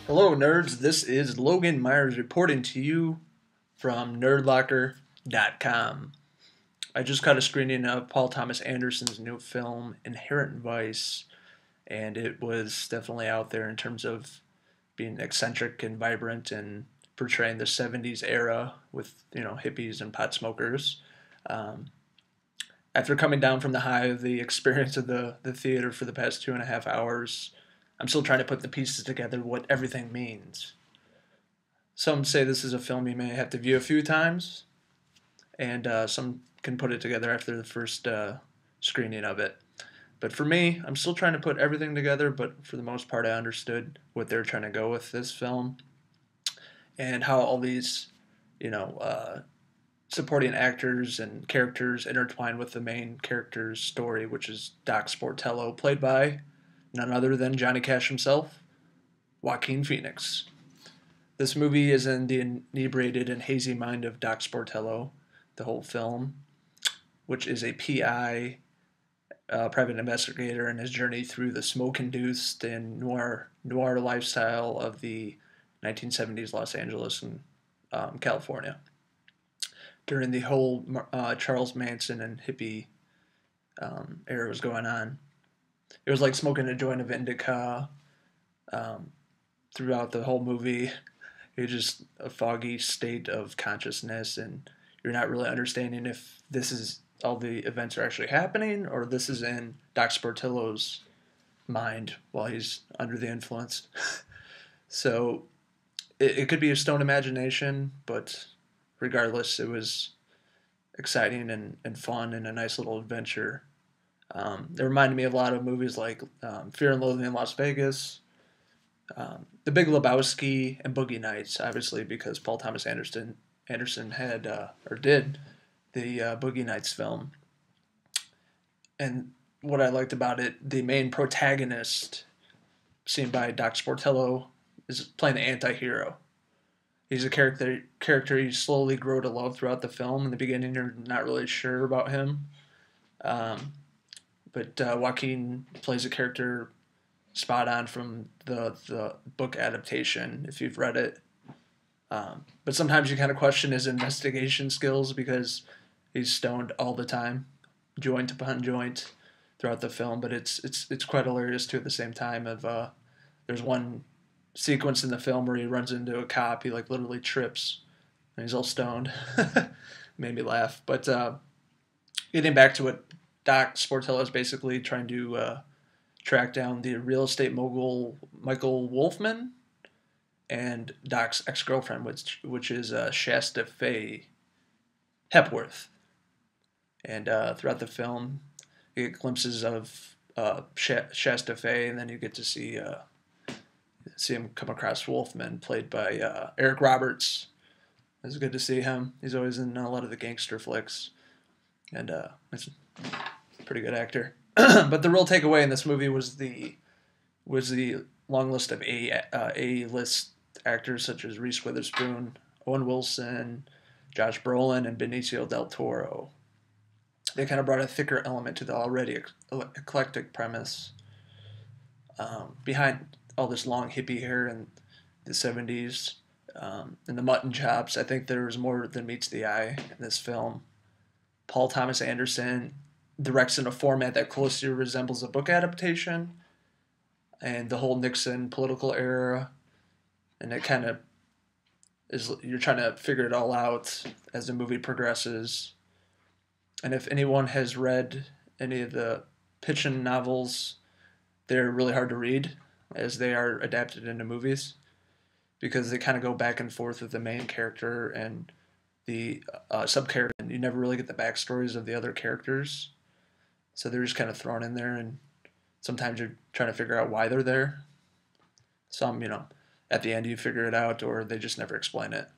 Hello, nerds. This is Logan Myers reporting to you from Nerdlocker.com. I just caught a screening of Paul Thomas Anderson's new film, Inherent Vice, and it was definitely out there in terms of being eccentric and vibrant and portraying the 70s era with, hippies and pot smokers. Um, After coming down from the high of the experience of the theater for the past 2.5 hours, I'm still trying to put the pieces together what everything means. Some say this is a film you may have to view a few times, and some can put it together after the first screening of it. But for me, I'm still trying to put everything together, but for the most part, I understood what they're trying to go with this film and how all these, you know, uh, supporting actors and characters intertwine with the main character's story, which is Doc Sportello, played by none other than Johnny Cash himself, Joaquin Phoenix. This movie is in the inebriated and hazy mind of Doc Sportello, the whole film, which is a PI, private investigator, and his journey through the smoke-induced and noir lifestyle of the 1970s Los Angeles and California during the whole Charles Manson and hippie era was going on. It was like smoking a joint of indica um, throughout the whole movie. It's just a foggy state of consciousness, and you're not really understanding if this is all the events are actually happening or this is in Doc Sportillo's mind while he's under the influence. So it could be a stone imagination, but regardless, it was exciting and fun and a nice little adventure. It reminded me of a lot of movies like Fear and Loathing in Las Vegas, The Big Lebowski, and Boogie Nights, obviously because Paul Thomas Anderson had or did the Boogie Nights film. And what I liked about it, the main protagonist, seen by Doc Sportello, is playing the anti-hero. He's a character you slowly grow to love throughout the film. In the beginning, you're not really sure about him. Um, but Joaquin plays a character spot on from the book adaptation, if you've read it. But sometimes you kind of question his investigation skills because he's stoned all the time, joint upon joint, throughout the film. But it's quite hilarious too at the same time. There's one sequence in the film where he runs into a cop. He like literally trips, and he's all stoned. Made me laugh. But getting back to what Doc Sportello is basically trying to track down the real estate mogul Michael Wolfman and Doc's ex-girlfriend, which is Shasta Faye Hepworth. And throughout the film, you get glimpses of Shasta Faye, and then you get to see him come across Wolfman, played by Eric Roberts. It's good to see him. He's always in a lot of the gangster flicks, and he's a pretty good actor. But the real takeaway in this movie was the long list of A list actors such as Reese Witherspoon, Owen Wilson, Josh Brolin, and Benicio del Toro. They kind of brought a thicker element to the already eclectic premise. Behind all this long hippie hair in the 70s and the mutton chops, I think there was more than meets the eye in this film. Paul Thomas Anderson directs in a format that closely resembles a book adaptation and the whole Nixon political era, and it kind of is, you're trying to figure it all out as the movie progresses. And if anyone has read any of the Pynchon novels, they're really hard to read as they are adapted into movies because they kind of go back and forth with the main character and the sub character, and you never really get the backstories of the other characters. So they're just kind of thrown in there, and sometimes you're trying to figure out why they're there. Some, at the end you figure it out, or they just never explain it.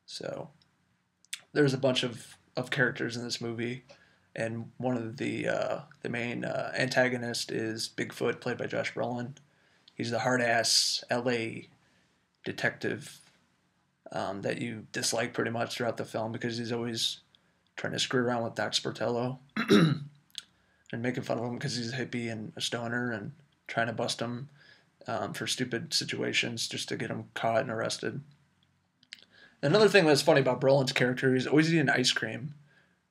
So there's a bunch of characters in this movie, and one of the main antagonist is Bigfoot, played by Josh Brolin. He's the hard ass L.A. detective that you dislike pretty much throughout the film because he's always trying to screw around with Doc Sportello and making fun of him because he's a hippie and a stoner and trying to bust him for stupid situations just to get him caught and arrested. Another thing that's funny about Brolin's character, he's always eating ice cream,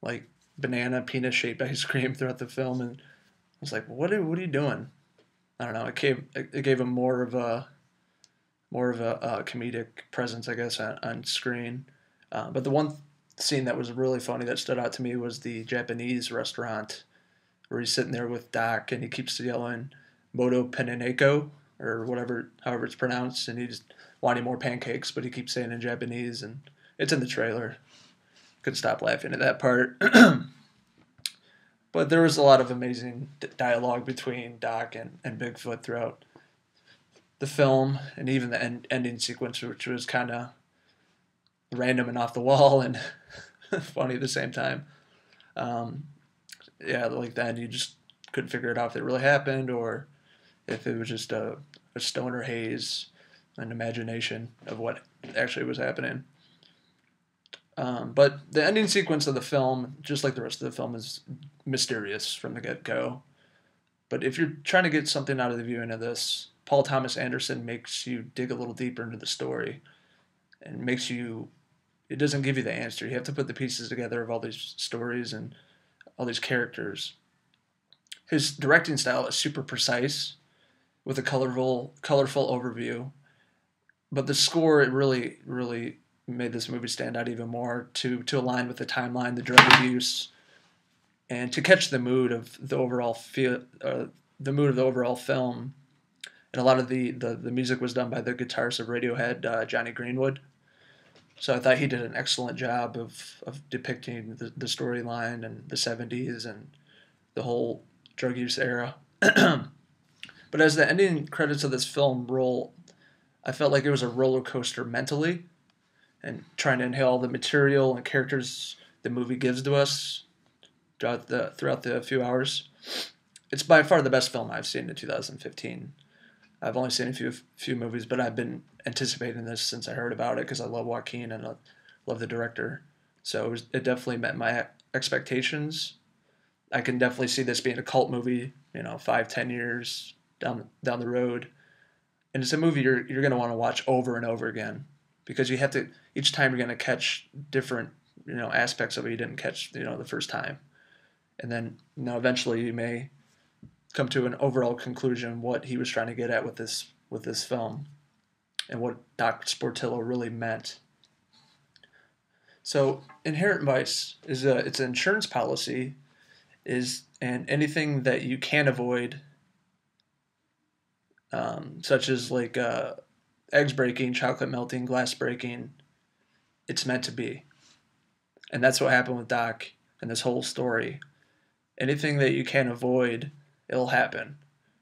like banana, peanut shaped ice cream throughout the film, and I was like, what are you doing? I don't know. It gave him more of a comedic presence, I guess, on screen. But the one scene that was really funny that stood out to me was the Japanese restaurant where he's sitting there with Doc and he keeps yelling "Moto Peneneko" or however it's pronounced, and he's wanting more pancakes, but he keeps saying in Japanese, and it's in the trailer. Couldn't stop laughing at that part. But there was a lot of amazing dialogue between Doc and Bigfoot throughout the film, and even the ending sequence, which was kind of random and off the wall and funny at the same time. Yeah, like then you just couldn't figure it out if it really happened or if it was just a stoner haze, an imagination of what actually was happening. But the ending sequence of the film, just like the rest of the film, is mysterious from the get-go. But if you're trying to get something out of the viewing of this, Paul Thomas Anderson makes you dig a little deeper into the story and it doesn't give you the answer. You have to put the pieces together of all these stories and all these characters. His directing style is super precise with a colorful overview. But the score, it really, really made this movie stand out even more to align with the timeline, the drug abuse, and to catch the mood of the overall film. And a lot of the music was done by the guitarist of Radiohead, Johnny Greenwood. So I thought he did an excellent job of depicting the storyline and the 70s and the whole drug use era. But as the ending credits of this film roll, I felt like it was a roller coaster mentally, and trying to inhale the material and characters the movie gives to us throughout the few hours. It's by far the best film I've seen in 2015. I've only seen a few movies, but I've been anticipating this since I heard about it because I love Joaquin and I love the director. So it definitely met my expectations. I can definitely see this being a cult movie, 5-10 years down the road. And it's a movie you're going to want to watch over and over again because you have to, each time you're going to catch different, aspects of it you didn't catch, the first time. And then, eventually you may come to an overall conclusion what he was trying to get at with this film and what Dr. Sportello really meant. So inherent vice it's an insurance policy and anything that you can avoid, such as like eggs breaking, chocolate melting, glass breaking, it's meant to be. And that's what happened with Doc and this whole story. Anything that you can avoid, it'll happen.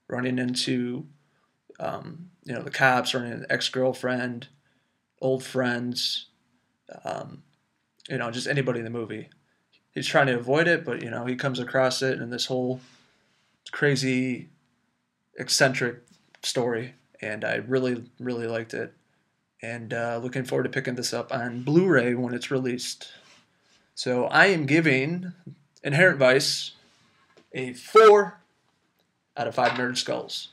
Running into, the cops, running into ex-girlfriend, old friends, just anybody in the movie. He's trying to avoid it, but, he comes across it in this whole crazy, eccentric story. And I really, really liked it. And looking forward to picking this up on Blu-ray when it's released. So I am giving Inherent Vice a 4 out of 5 Nerd Skulls.